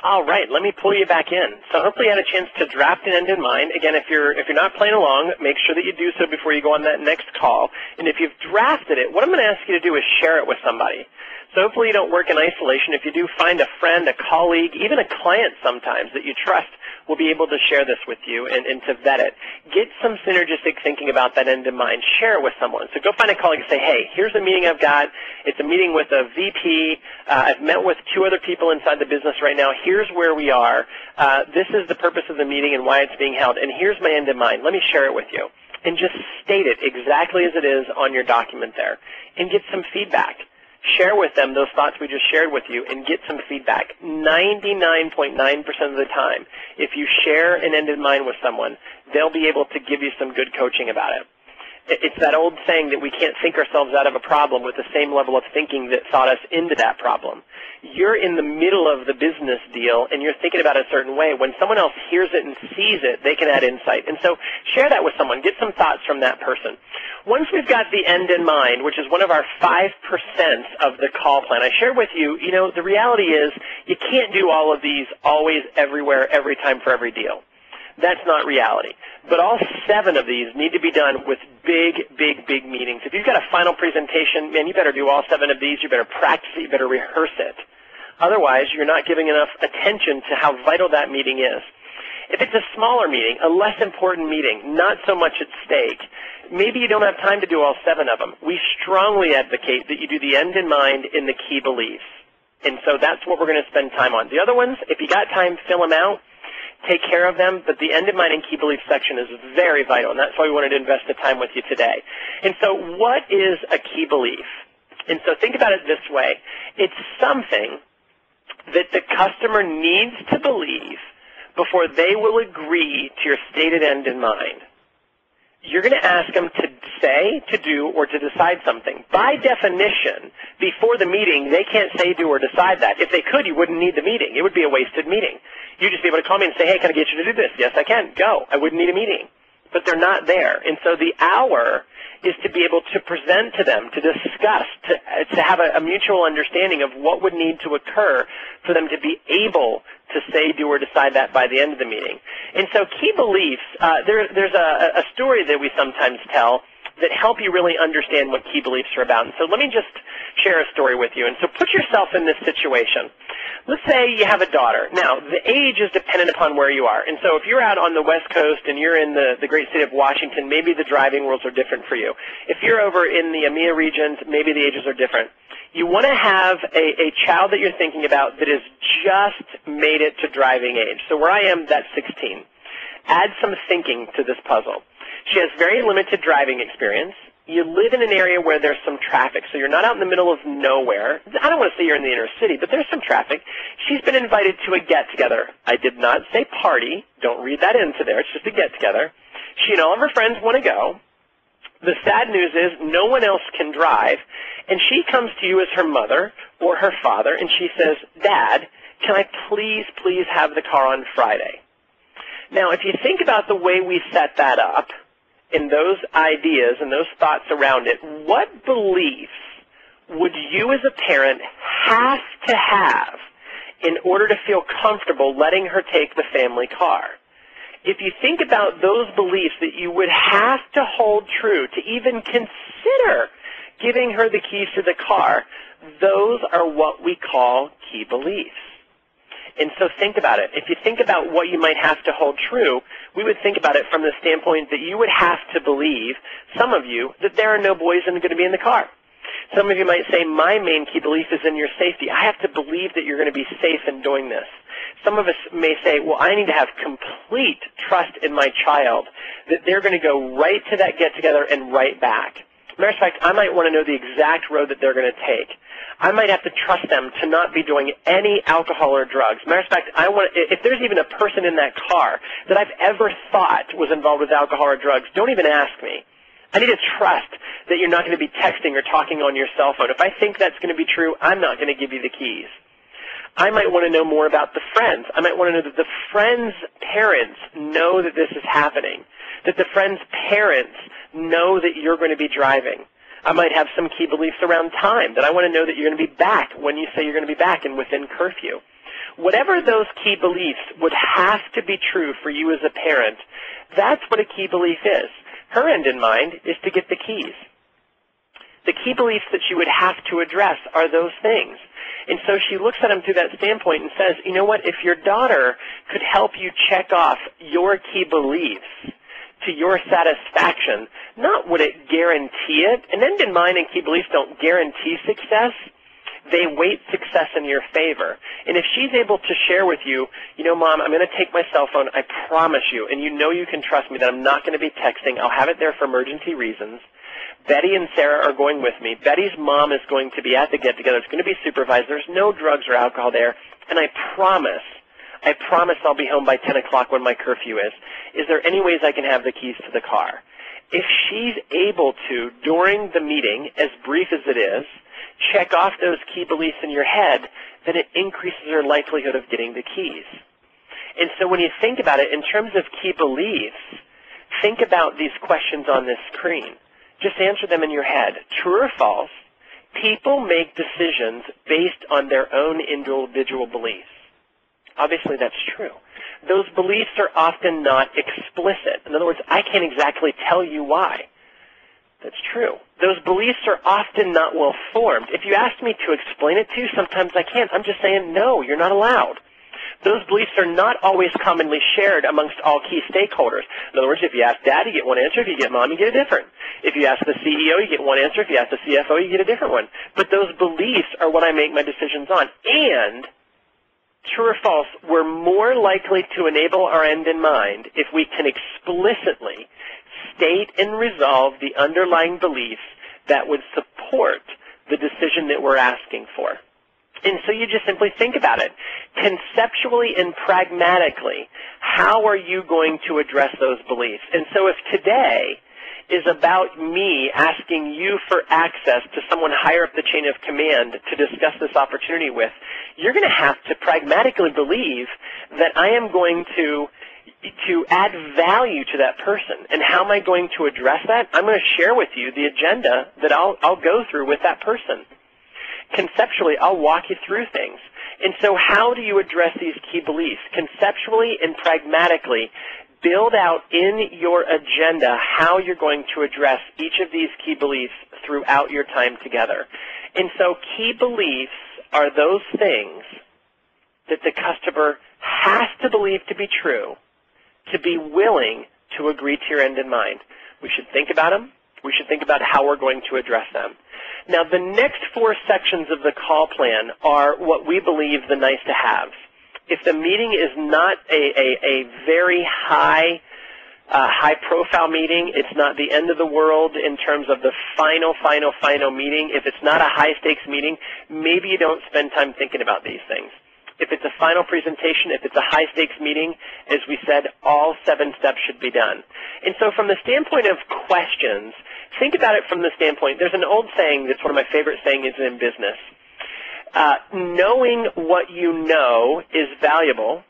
All right, let me pull you back in. So hopefully you had a chance to draft an end in mind. Again, if you're not playing along, make sure that you do so before you go on that next call. And if you've drafted it, what I'm going to ask you to do is share it with somebody. So hopefully you don't work in isolation. If you do, find a friend, a colleague, even a client sometimes that you trust will be able to share this with you and to vet it. Get some synergistic thinking about that end in mind. Share it with someone. So go find a colleague and say, hey, here's a meeting I've got. It's a meeting with a VP. I've met with 2 other people inside the business right now. Here's where we are. This is the purpose of the meeting and why it's being held. And here's my end in mind. Let me share it with you. And just state it exactly as it is on your document there. And get some feedback. Share with them those thoughts we just shared with you and get some feedback. 99.9% of the time, if you share an end in mind with someone, they'll be able to give you some good coaching about it. It's that old saying that we can't think ourselves out of a problem with the same level of thinking that thought us into that problem. You're in the middle of the business deal and you're thinking about it a certain way. When someone else hears it and sees it, they can add insight. And so share that with someone. Get some thoughts from that person. Once we've got the end in mind, which is one of our 5% of the call plan, I shared with you, the reality is you can't do all of these always, everywhere, every time for every deal. That's not reality. But all 7 of these need to be done with big, big, big meetings. If you've got a final presentation, man, you better do all 7 of these. You better practice it. You better rehearse it. Otherwise, you're not giving enough attention to how vital that meeting is. If it's a smaller meeting, a less important meeting, not so much at stake, maybe you don't have time to do all 7 of them. We strongly advocate that you do the end in mind in the key beliefs. And so that's what we're going to spend time on. The other ones, if you got time, fill them out. Take care of them, but the end in mind and key belief section is very vital, and that's why we wanted to invest the time with you today. And so what is a key belief? And so think about it this way. It's something that the customer needs to believe before they will agree to your stated end in mind. You're going to ask them to say, to do, or to decide something. By definition, before the meeting, they can't say, do, or decide that. If they could, you wouldn't need the meeting. It would be a wasted meeting. You'd just be able to call me and say, hey, can I get you to do this? Yes, I can. Go. I wouldn't need a meeting. But they're not there. And so the hour is to be able to present to them, to discuss, to have a mutual understanding of what would need to occur for them to be able to say, do, or decide that by the end of the meeting. And so key beliefs, there's a story that we sometimes tell that help you really understand what key beliefs are about. And so let me just share a story with you. And so put yourself in this situation. Let's say you have a daughter. Now, the age is dependent upon where you are. And so if you're out on the West Coast and you're in the great state of Washington, maybe the driving rules are different for you. If you're over in the EMEA regions, maybe the ages are different. You want to have a child that you're thinking about that has just made it to driving age. So where I am, that's 16. Add some thinking to this puzzle. She has very limited driving experience. You live in an area where there's some traffic, so you're not out in the middle of nowhere. I don't want to say you're in the inner city, but there's some traffic. She's been invited to a get-together. I did not say party. Don't read that into there. It's just a get-together. She and all of her friends want to go. The sad news is no one else can drive, and she comes to you as her mother or her father, and she says, Dad, can I please have the car on Friday? Now, if you think about the way we set that up, and those ideas and those thoughts around it, what beliefs would you as a parent have to have in order to feel comfortable letting her take the family car? If you think about those beliefs that you would have to hold true to even consider giving her the keys to the car, those are what we call key beliefs. And so think about it. If you think about what you might have to hold true, we would think about it from the standpoint that you would have to believe, some of you, that there are no boys going to be in the car. Some of you might say, my main key belief is in your safety. I have to believe that you're going to be safe in doing this. Some of us may say, well, I need to have complete trust in my child, that they're going to go right to that get-together and right back. Matter of fact, I might want to know the exact road that they're going to take. I might have to trust them to not be doing any alcohol or drugs. Matter of fact, if there's even a person in that car that I've ever thought was involved with alcohol or drugs, don't even ask me. I need to trust that you're not going to be texting or talking on your cell phone. If I think that's going to be true, I'm not going to give you the keys. I might want to know more about the friends. I might want to know that the friends' parents know that this is happening, that the friends' parents know that you're going to be driving. I might have some key beliefs around time, that I want to know that you're going to be back when you say you're going to be back and within curfew. Whatever those key beliefs would have to be true for you as a parent, that's what a key belief is. Her end in mind is to get the keys. The key beliefs that she would have to address are those things. And so she looks at them through that standpoint and says, you know what, if your daughter could help you check off your key beliefs to your satisfaction, not would it guarantee it, and end in mind and key beliefs don't guarantee success, they weight success in your favor. And if she's able to share with you, you know, Mom, I'm going to take my cell phone, I promise you, and you know you can trust me that I'm not going to be texting, I'll have it there for emergency reasons. Betty and Sarah are going with me. Betty's mom is going to be at the get-together. It's going to be supervised. There's no drugs or alcohol there. And I promise I'll be home by 10 o'clock when my curfew is. Is there any ways I can have the keys to the car? If she's able to, during the meeting, as brief as it is, check off those key beliefs in your head, then it increases her likelihood of getting the keys. And so when you think about it in terms of key beliefs, think about these questions on this screen. Just answer them in your head. True or false, people make decisions based on their own individual beliefs. Obviously, that's true. Those beliefs are often not explicit. In other words, I can't exactly tell you why. That's true. Those beliefs are often not well formed. If you ask me to explain it to you, sometimes I can't. I'm just saying, no, you're not allowed. Those beliefs are not always commonly shared amongst all key stakeholders. In other words, if you ask Dad, you get one answer. If you get Mom, you get a different. If you ask the CEO, you get one answer. If you ask the CFO, you get a different one. But those beliefs are what I make my decisions on. And, true or false, we're more likely to enable our end in mind if we can explicitly state and resolve the underlying beliefs that would support the decision that we're asking for. And so you just simply think about it. Conceptually and pragmatically, how are you going to address those beliefs? And so if today is about me asking you for access to someone higher up the chain of command to discuss this opportunity with, you're going to have to pragmatically believe that I am going to add value to that person. And how am I going to address that? I'm going to share with you the agenda that I'll go through with that person. Conceptually, I'll walk you through things. And so how do you address these key beliefs? Conceptually and pragmatically, build out in your agenda how you're going to address each of these key beliefs throughout your time together. And so key beliefs are those things that the customer has to believe to be true to be willing to agree to your end in mind. We should think about them. We should think about how we're going to address them. Now, the next 4 sections of the call plan are what we believe the nice-to-haves. If the meeting is not a very high-profile meeting, it's not the end of the world in terms of the final meeting, if it's not a high-stakes meeting, maybe you don't spend time thinking about these things. If it's a final presentation, if it's a high-stakes meeting, as we said, all 7 steps should be done. And so from the standpoint of questions, think about it from the standpoint, there's an old saying that's one of my favorite sayings in business. Knowing what you know is valuable.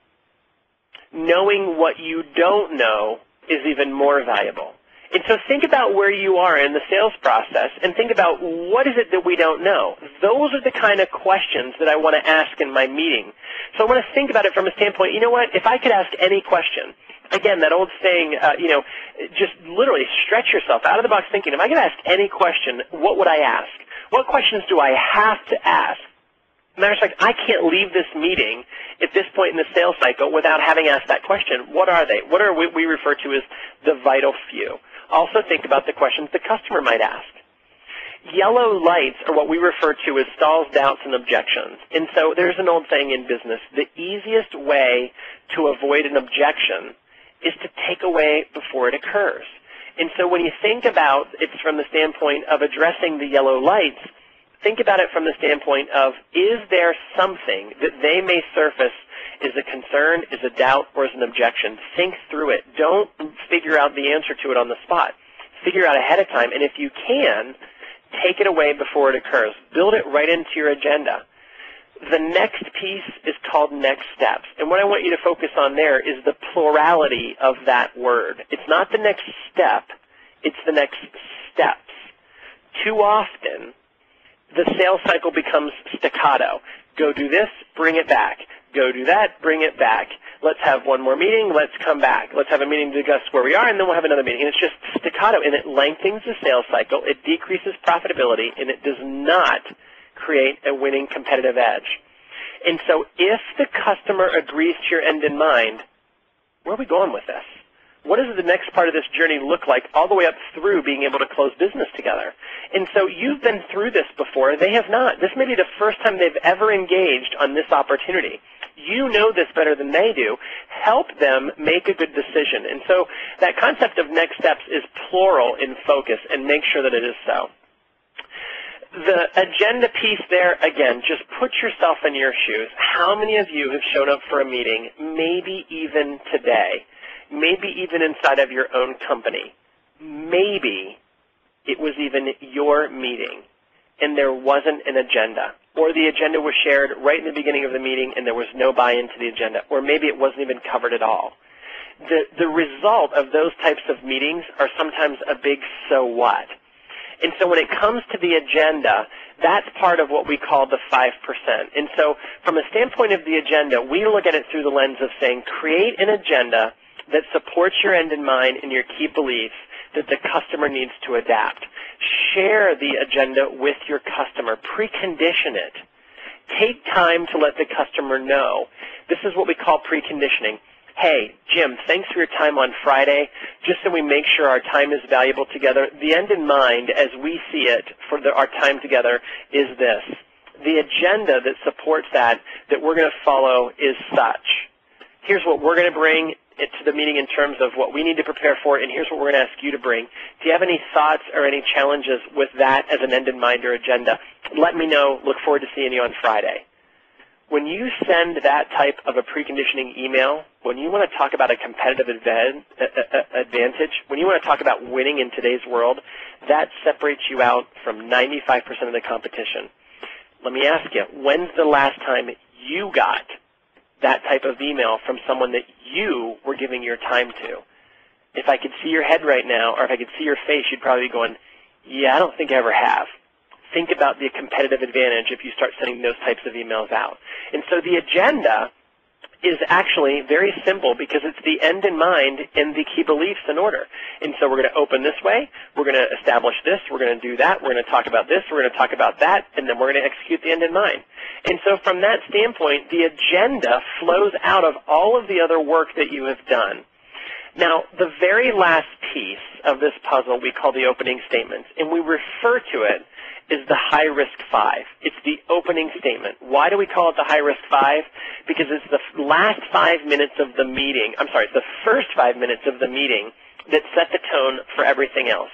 Knowing what you don't know is even more valuable. And so think about where you are in the sales process and think about what is it that we don't know. Those are the kind of questions that I want to ask in my meeting. So I want to think about it from a standpoint, you know what, if I could ask any question, again, that old saying, just literally stretch yourself out of the box thinking, if I could ask any question, what would I ask? What questions do I have to ask? Matter of fact, I can't leave this meeting at this point in the sales cycle without having asked that question. What are they? What are we refer to as the vital few? Also think about the questions the customer might ask. Yellow lights are what we refer to as stalls, doubts, and objections. And so there's an old saying in business, the easiest way to avoid an objection is to take away before it occurs. And so when you think about it from the standpoint of addressing the yellow lights, think about it from the standpoint of, is there something that they may surface as a concern, as a doubt, or as an objection? Think through it. Don't figure out the answer to it on the spot. Figure out ahead of time, and if you can, take it away before it occurs. Build it right into your agenda. The next piece is called next steps. And what I want you to focus on there is the plurality of that word. It's not the next step, it's the next steps. Too often, the sales cycle becomes staccato. Go do this, bring it back. Go do that, bring it back. Let's have one more meeting, let's come back. Let's have a meeting to discuss where we are, and then we'll have another meeting. And it's just staccato, and it lengthens the sales cycle, it decreases profitability, and it does not create a winning competitive edge. And so if the customer agrees to your end in mind, where are we going with this? What does the next part of this journey look like all the way up through being able to close business together? And so you've been through this before. They have not. This may be the first time they've ever engaged on this opportunity. You know this better than they do. Help them make a good decision. And so that concept of next steps is plural in focus, and make sure that it is so. The agenda piece there, again, just put yourself in your shoes. How many of you have shown up for a meeting, maybe even today, maybe even inside of your own company? Maybe it was even your meeting and there wasn't an agenda, or the agenda was shared right in the beginning of the meeting and there was no buy-in to the agenda, or maybe it wasn't even covered at all. The result of those types of meetings are sometimes a big so what. And so when it comes to the agenda, that's part of what we call the 5%. And so from a standpoint of the agenda, we look at it through the lens of saying, create an agenda that supports your end in mind and your key beliefs that the customer needs to adapt. Share the agenda with your customer. Precondition it. Take time to let the customer know. This is what we call preconditioning. Hey, Jim, thanks for your time on Friday. Just so we make sure our time is valuable together, the end in mind, as we see it for our time together, is this. The agenda that supports that we're going to follow is such. Here's what we're going to bring to the meeting in terms of what we need to prepare for, and here's what we're going to ask you to bring. Do you have any thoughts or any challenges with that as an end in mind or agenda? Let me know. Look forward to seeing you on Friday. When you send that type of a preconditioning email, when you want to talk about a competitive advantage, when you want to talk about winning in today's world, that separates you out from 95% of the competition. Let me ask you, when's the last time you got that type of email from someone that you were giving your time to? If I could see your head right now, or if I could see your face, you'd probably be going, yeah, I don't think I ever have. Think about the competitive advantage if you start sending those types of emails out. And so the agenda is actually very simple because it's the end in mind and the key beliefs in order. And so we're going to open this way, we're going to establish this, we're going to do that, we're going to talk about this, we're going to talk about that, and then we're going to execute the end in mind. And so from that standpoint, the agenda flows out of all of the other work that you have done. Now, the very last piece of this puzzle we call the opening statements, and we refer to it is the high-risk 5. It's the opening statement. Why do we call it the high-risk 5? Because it's the last 5 minutes of the meeting. I'm sorry, it's the first 5 minutes of the meeting that set the tone for everything else.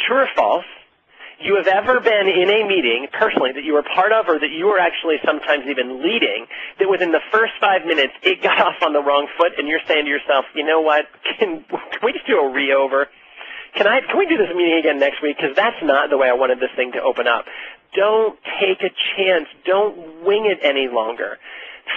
True or false? You have ever been in a meeting, personally, that you were part of or that you were actually sometimes even leading, that within the first 5 minutes it got off on the wrong foot and you're saying to yourself, you know what, can we just do a re-over? Can we do this meeting again next week? Because that's not the way I wanted this thing to open up. Don't take a chance. Don't wing it any longer.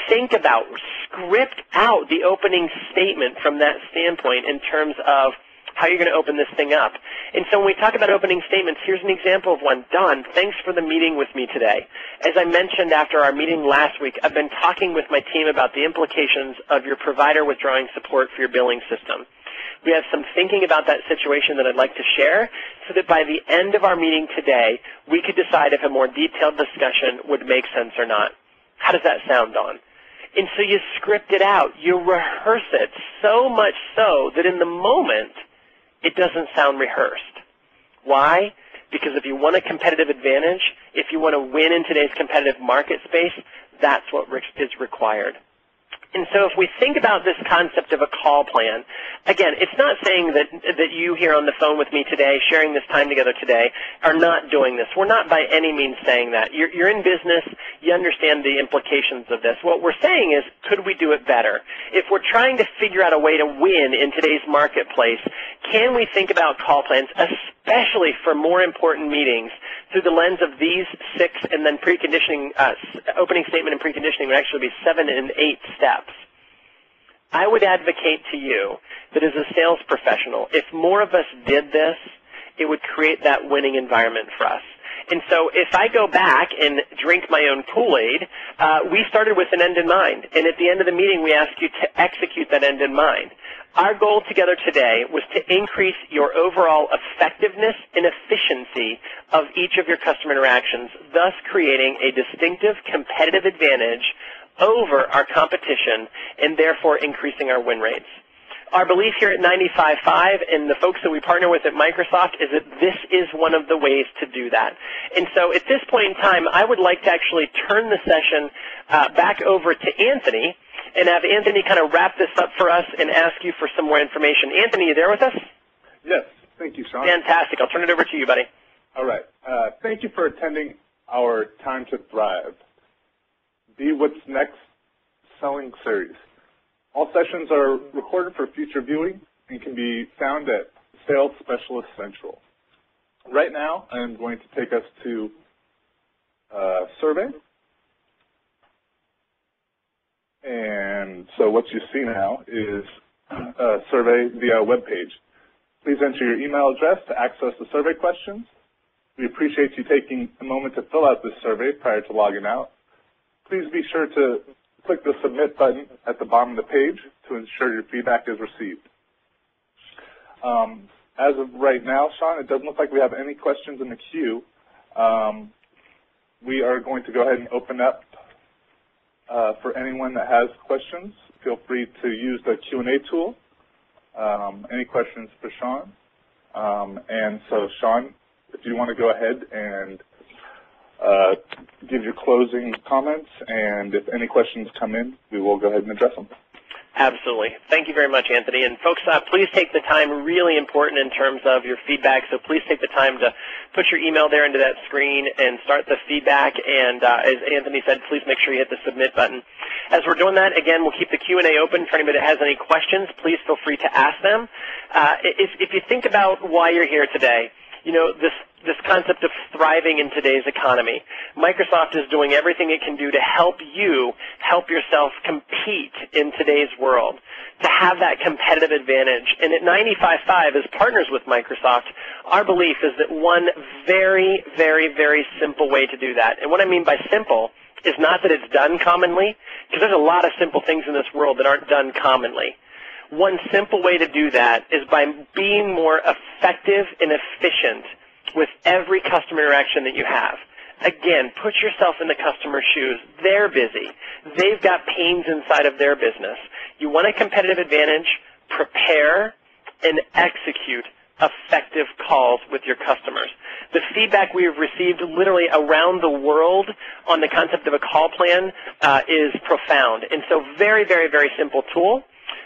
Think about, script out the opening statement from that standpoint in terms of how you're going to open this thing up. And so when we talk about opening statements, here's an example of one. Don, thanks for the meeting with me today. As I mentioned after our meeting last week, I've been talking with my team about the implications of your provider withdrawing support for your billing system. We have some thinking about that situation that I'd like to share so that by the end of our meeting today, we could decide if a more detailed discussion would make sense or not. How does that sound, Don? And so you script it out. You rehearse it so much so that in the moment, it doesn't sound rehearsed. Why? Because if you want a competitive advantage, if you want to win in today's competitive market space, that's what is required. And so if we think about this concept of a call plan, again, it's not saying that you here on the phone with me today, sharing this time together today, are not doing this. We're not by any means saying that. You're in business. You understand the implications of this. What we're saying is, could we do it better? If we're trying to figure out a way to win in today's marketplace, can we think about call plans, especially for more important meetings, through the lens of these 6 and then preconditioning, opening statement and preconditioning would actually be 7 and 8 steps. I would advocate to you that as a sales professional, if more of us did this, it would create that winning environment for us. And so if I go back and drink my own Kool-Aid, we started with an end in mind. And at the end of the meeting, we asked you to execute that end in mind. Our goal together today was to increase your overall effectiveness and efficiency of each of your customer interactions, thus creating a distinctive competitive advantage over our competition and therefore increasing our win rates. Our belief here at 95.5 and the folks that we partner with at Microsoft is that this is one of the ways to do that. And so at this point in time, I would like to actually turn the session back over to Anthony and have Anthony kind of wrap this up for us and ask you for some more information. Anthony, you there with us? Yes. Thank you, Sean. Fantastic. I'll turn it over to you, buddy. All right. Thank you for attending our Time to Thrive, Be What's Next Selling Series. All sessions are recorded for future viewing and can be found at Sales Specialist Central. Right now, I'm going to take us to a survey. And so what you see now is a survey via web page. Please enter your email address to access the survey questions. We appreciate you taking a moment to fill out this survey prior to logging out. Please be sure to click the Submit button at the bottom of the page to ensure your feedback is received. As of right now, Sean, it doesn't look like we have any questions in the queue. We are going to go ahead and open up for anyone that has questions. Feel free to use the Q&A tool. Any questions for Sean? And so, Sean, if you want to go ahead and give your closing comments, and if any questions come in, we will go ahead and address them. Absolutely. Thank you very much, Anthony. And folks, please take the time, really important in terms of your feedback, so please take the time to put your email there into that screen and start the feedback. And as Anthony said, please make sure you hit the Submit button. As we're doing that, again, we'll keep the Q&A open for anybody that has any questions. Please feel free to ask them. If you think about why you're here today, you know, this concept of thriving in today's economy. Microsoft is doing everything it can do to help you, help yourself compete in today's world, to have that competitive advantage. And at 95.5, as partners with Microsoft, our belief is that one very, very, very simple way to do that, and what I mean by simple is not that it's done commonly, because there's a lot of simple things in this world that aren't done commonly. One simple way to do that is by being more effective and efficient with every customer interaction that you have. Again, put yourself in the customer's shoes. They're busy. They've got pains inside of their business. You want a competitive advantage, prepare and execute effective calls with your customers. The feedback we have received literally around the world on the concept of a call plan is profound. And so very, very, very simple tool.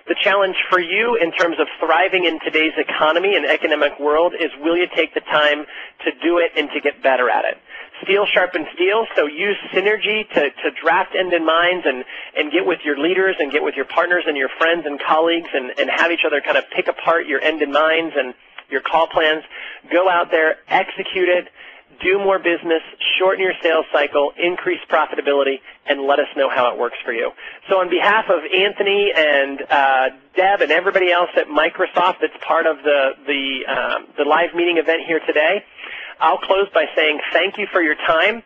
The challenge for you in terms of thriving in today's economy and economic world is, will you take the time to do it and to get better at it? Steel sharpens steel, so use synergy to draft end in minds and get with your leaders and get with your partners and your friends and colleagues and have each other kind of pick apart your end in minds and your call plans. Go out there, execute it, do more business, shorten your sales cycle, increase profitability, and let us know how it works for you. So on behalf of Anthony and Deb and everybody else at Microsoft that's part of the live meeting event here today, I'll close by saying thank you for your time.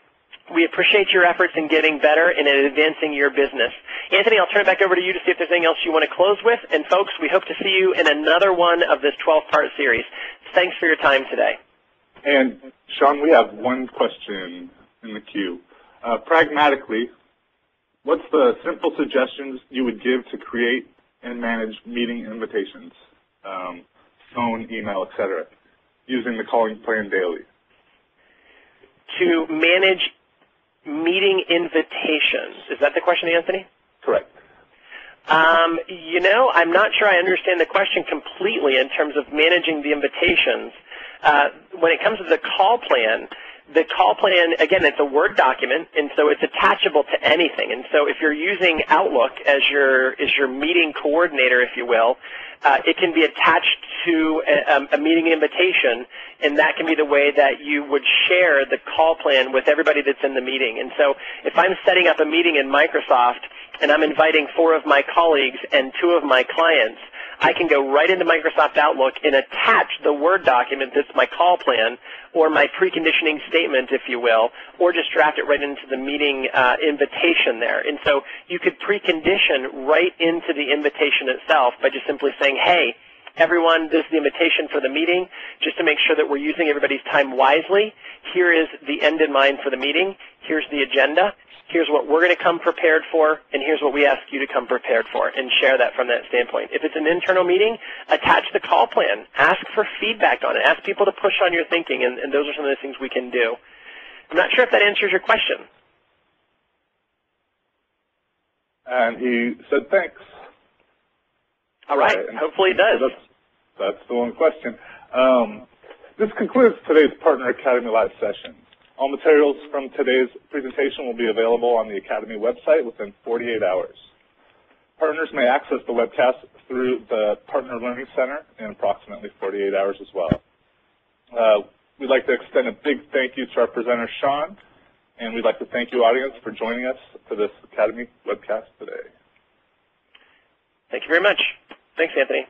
We appreciate your efforts in getting better and in advancing your business. Anthony, I'll turn it back over to you to see if there's anything else you want to close with. And folks, we hope to see you in another one of this 12-part series. Thanks for your time today. And, Sean, we have one question in the queue. Pragmatically, what's the simple suggestions you would give to create and manage meeting invitations, phone, email, etc., using the calling plan daily? To manage meeting invitations. Is that the question, Anthony? Correct. You know, I'm not sure I understand the question completely in terms of managing the invitations. When it comes to the call plan, again, it's a Word document, and so it's attachable to anything. And so if you're using Outlook as your meeting coordinator, if you will, it can be attached to a meeting invitation, and that can be the way that you would share the call plan with everybody that's in the meeting. And so if I'm setting up a meeting in Microsoft and I'm inviting 4 of my colleagues and 2 of my clients, I can go right into Microsoft Outlook and attach the Word document that's my call plan or my preconditioning statement, if you will, or just draft it right into the meeting invitation there. And so you could precondition right into the invitation itself by just simply saying, hey, everyone, this is the invitation for the meeting. Just to make sure that we're using everybody's time wisely, here is the end in mind for the meeting. Here's the agenda. Here's what we're going to come prepared for, and here's what we ask you to come prepared for, and share that from that standpoint. If it's an internal meeting, attach the call plan. Ask for feedback on it. Ask people to push on your thinking, and those are some of the things we can do. I'm not sure if that answers your question. And he said thanks. All right. Hopefully it does. So that's the one question. This concludes today's Partner Academy Live session. All materials from today's presentation will be available on the Academy website within 48 hours. Partners may access the webcast through the Partner Learning Center in approximately 48 hours as well. We'd like to extend a big thank you to our presenter, Sean, and we'd like to thank you, audience, for joining us for this Academy webcast today. Thank you very much. Thanks, Anthony.